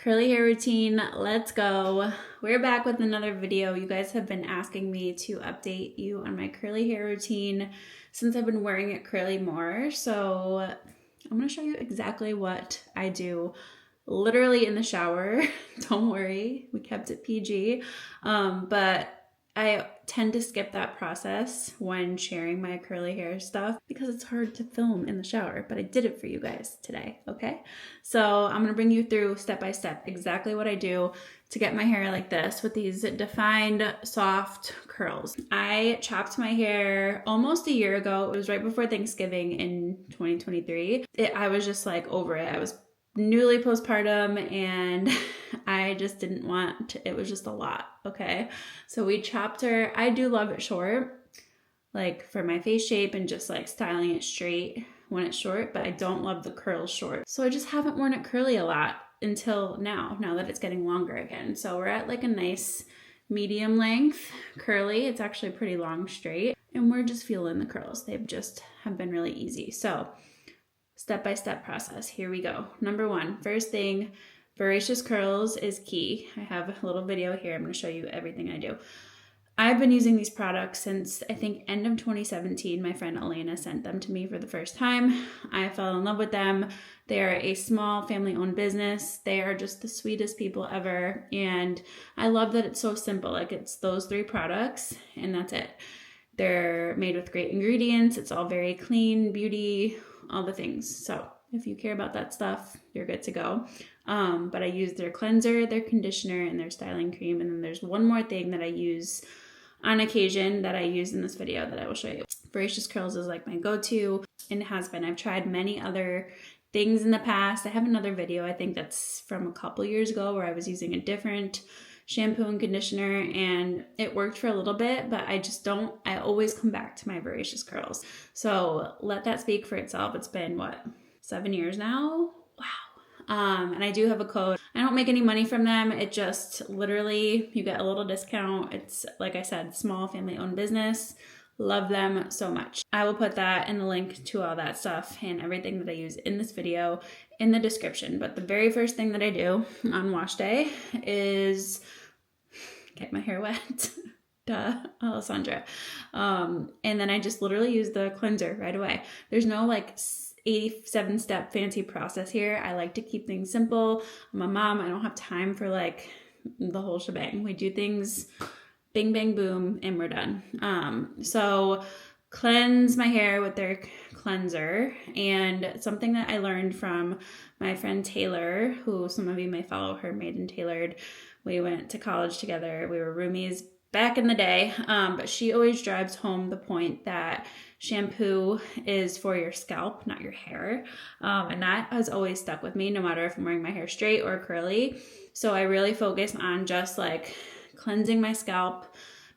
Curly hair routine, let's go. We're back with another video. You guys have been asking me to update you on my curly hair routine since I've been wearing it curly more. So I'm gonna show you exactly what I do literally in the shower. Don't worry, we kept it PG. But I tend to skip that process when sharing my curly hair stuff because it's hard to film in the shower, but I did it for you guys today, okay? So I'm gonna bring you through step by step exactly what I do to get my hair like this with these defined soft curls. I chopped my hair almost a year ago. It was right before Thanksgiving in 2023. I was just like over it. I was newly postpartum and I just didn't want, it was just a lot, okay? So we chopped her. I do love it short, like for my face shape and just like styling it straight when it's short, but I don't love the curls short. So I just haven't worn it curly a lot until now that it's getting longer again. So we're at like a nice medium length curly. It's actually pretty long straight and we're just feeling the curls. They've just have been really easy. So step-by-step process. Here we go. Number one, first thing, voracious curls is key. I have a little video here. I'm going to show you everything I do. I've been using these products since I think end of 2017. My friend Elena sent them to me for the first time. I fell in love with them. They are a small family-owned business. They are just the sweetest people ever. And I love that it's so simple. Like it's those 3 products and that's it. They're made with great ingredients. It's all very clean, beauty, all the things. So if you care about that stuff, you're good to go. But I use their cleanser, their conditioner, and their styling cream. And then there's one more thing that I use on occasion that I use in this video that I will show you. Voracious Curls is like my go-to and it has been. I've tried many other things in the past. I have another video, I think that's from a couple years ago, where I was using a different shampoo and conditioner and it worked for a little bit, but I always come back to my Voracious Curls. So let that speak for itself. It's been what, 7 years now? Wow. And I do have a code. I don't make any money from them. It just literally, you get a little discount. It's like I said, small family owned business. Love them so much. I will put that in the link to all that stuff and everything that I use in this video in the description. But the very first thing that I do on wash day is get my hair wet. Duh, Alessandra. And then I just literally use the cleanser right away. There's no like 87-step fancy process here. I like to keep things simple. I'm a mom. I don't have time for like the whole shebang. We do things bing, bang, boom, and we're done. So cleanse my hair with their cleanser. And something that I learned from my friend Taylor, who some of you may follow her, Made and Tailored. We went to college together. We were roomies back in the day. But she always drives home the point that shampoo is for your scalp, not your hair. And that has always stuck with me, no matter if I'm wearing my hair straight or curly. So I really focus on just like cleansing my scalp,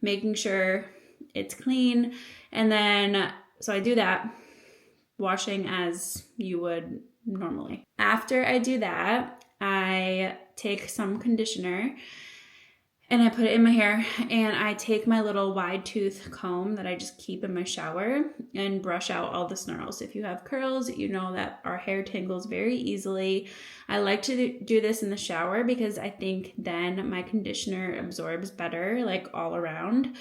making sure it's clean. And then, so I do that, washing as you would normally. After I do that, I take some conditioner and I put it in my hair and I take my little wide tooth comb that I just keep in my shower and brush out all the snarls. If you have curls, you know that our hair tangles very easily. I like to do this in the shower because I think then my conditioner absorbs better, like all around.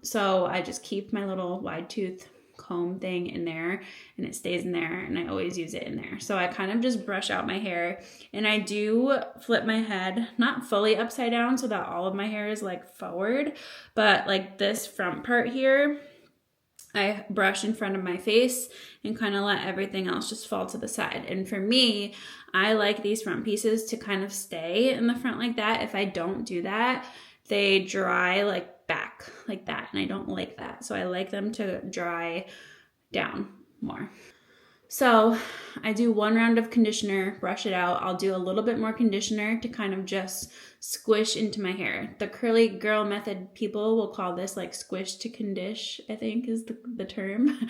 So I just keep my little wide tooth comb thing in there and it stays in there and I always use it in there. So I kind of just brush out my hair and I do flip my head, not fully upside down so that all of my hair is like forward, but like this front part here, I brush in front of my face and kind of let everything else just fall to the side. And for me, I like these front pieces to kind of stay in the front like that. If I don't do that, they dry like back like that and I don't like that. So I like them to dry down more. So I do 1 round of conditioner, brush it out. I'll do a little bit more conditioner to kind of just squish into my hair. The curly girl method people will call this like squish to condish, I think is the term.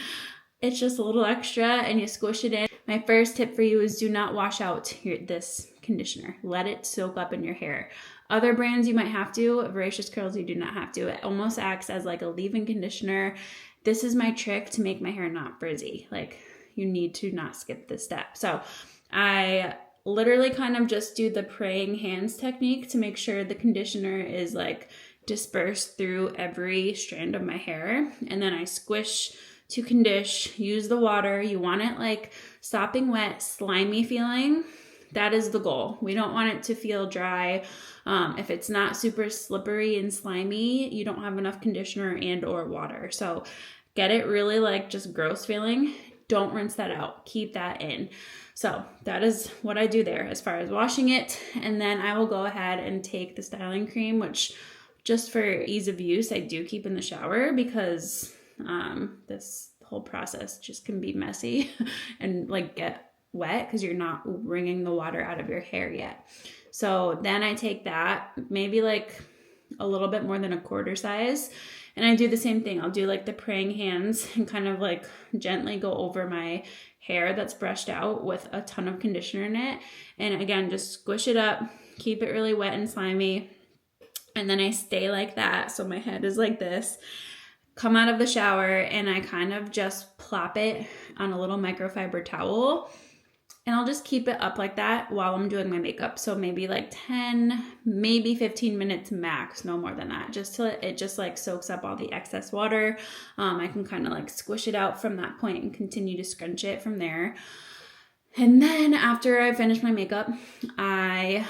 It's just a little extra and you squish it in. My first tip for you is do not wash out this conditioner. Let it soak up in your hair. Other brands you might have to, Voracious Curls you do not have to. It almost acts as like a leave-in conditioner. This is my trick to make my hair not frizzy. Like you need to not skip this step. So I literally kind of just do the praying hands technique to make sure the conditioner is like dispersed through every strand of my hair. And then I squish to condition, use the water. You want it like sopping wet, slimy feeling. That is the goal. We don't want it to feel dry. If it's not super slippery and slimy, you don't have enough conditioner and or water. So get it really like just gross feeling. Don't rinse that out. Keep that in. So that is what I do there as far as washing it. And then I will go ahead and take the styling cream, which just for ease of use, I do keep in the shower because this whole process just can be messy and like get wet because you're not wringing the water out of your hair yet. So then I take that, maybe like a little bit more than a quarter size, and I do the same thing. I'll do like the praying hands and kind of like gently go over my hair that's brushed out with a ton of conditioner in it. And again, just squish it up, keep it really wet and slimy. And then I stay like that. So my head is like this. Come out of the shower and I kind of just plop it on a little microfiber towel. And I'll just keep it up like that while I'm doing my makeup. So maybe like 10, maybe 15 minutes max, no more than that. Just till it just like soaks up all the excess water. I can kind of like squish it out from that point and continue to scrunch it from there. And then after I finish my makeup, I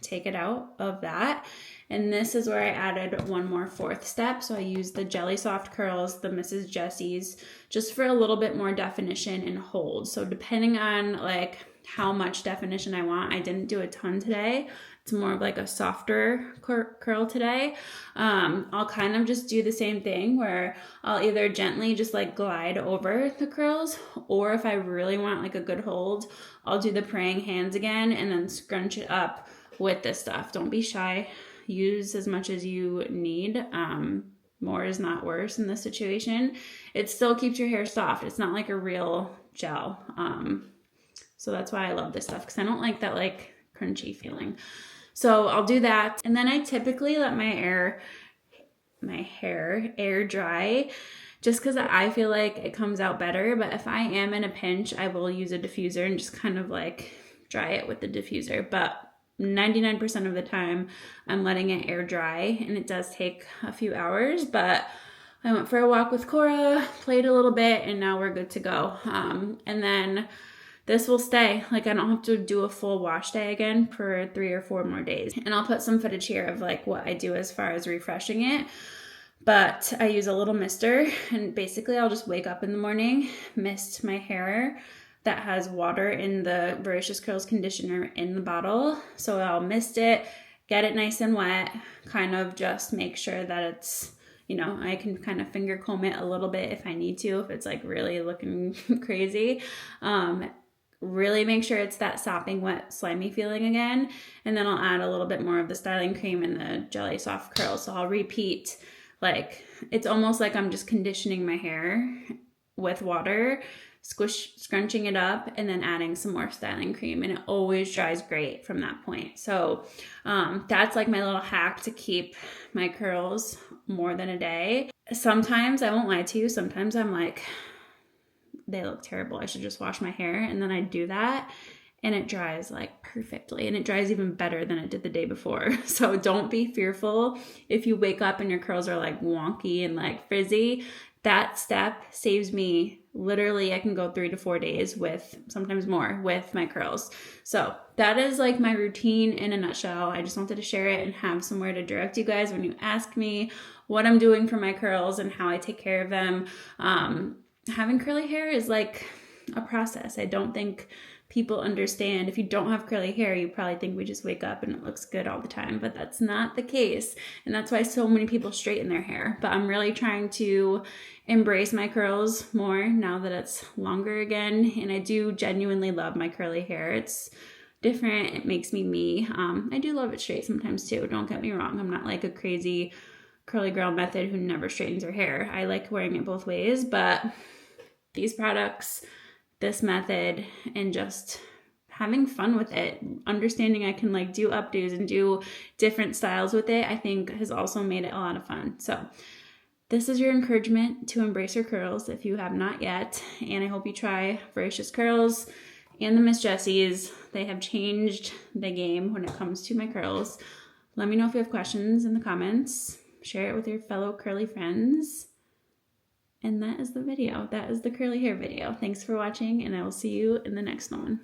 take it out of that. And this is where I added one more fourth step. So I used the Jelly Soft Curls, the Mrs. Jessie's, just for a little bit more definition and hold. So depending on like how much definition I want, I didn't do a ton today. It's more of like a softer curl today. I'll kind of just do the same thing where I'll either gently just like glide over the curls, or if I really want like a good hold, I'll do the praying hands again and then scrunch it up with this stuff. Don't be shy. Use as much as you need. More is not worse in this situation. It still keeps your hair soft. It's not like a real gel. So that's why I love this stuff, because I don't like that like crunchy feeling. So I'll do that. And then I typically let my hair air dry just because I feel like it comes out better. But if I am in a pinch, I will use a diffuser and just kind of like dry it with the diffuser. But 99% of the time I'm letting it air dry, and it does take a few hours, but I went for a walk with Cora, played a little bit, and now we're good to go. And then this will stay. Like I don't have to do a full wash day again for 3 or 4 more days. And I'll put some footage here of like what I do as far as refreshing it. But I use a little mister, and basically I'll just wake up in the morning, mist my hair. That has water in the Voracious Curls conditioner in the bottle. So I'll mist it, get it nice and wet, kind of just make sure that it's, you know, I can kind of finger comb it a little bit if I need to, if it's like really looking crazy. Really make sure it's that sopping wet, slimy feeling again. And then I'll add a little bit more of the styling cream and the Jelly Soft Curls. So I'll repeat, like, it's almost like I'm just conditioning my hair with water, scrunching it up, and then adding some more styling cream, and it always dries great from that point. So that's like my little hack to keep my curls more than a day. Sometimes, I won't lie to you, sometimes I'm like, they look terrible, I should just wash my hair, and then I do that and it dries like perfectly, and it dries even better than it did the day before. So don't be fearful if you wake up and your curls are like wonky and like frizzy. That step saves me, literally I can go 3 to 4 days with, sometimes more, with my curls. So that is like my routine in a nutshell. I just wanted to share it and have somewhere to direct you guys when you ask me what I'm doing for my curls and how I take care of them. Having curly hair is like a process. I don't think people understand. If you don't have curly hair, you probably think we just wake up and it looks good all the time, but that's not the case. And that's why so many people straighten their hair. But I'm really trying to embrace my curls more now that it's longer again. And I do genuinely love my curly hair. It's different. It makes me me. I do love it straight sometimes too. Don't get me wrong. I'm not like a crazy curly girl method who never straightens her hair. I like wearing it both ways, but these products, this method, and just having fun with it, understanding I can like do updos and do different styles with it, I think has also made it a lot of fun. So this is your encouragement to embrace your curls if you have not yet. And I hope you try Voracious Curls and the Miss Jessies. They have changed the game when it comes to my curls. Let me know if you have questions in the comments. Share it with your fellow curly friends. And that is the video. That is the curly hair video. Thanks for watching, and I will see you in the next one.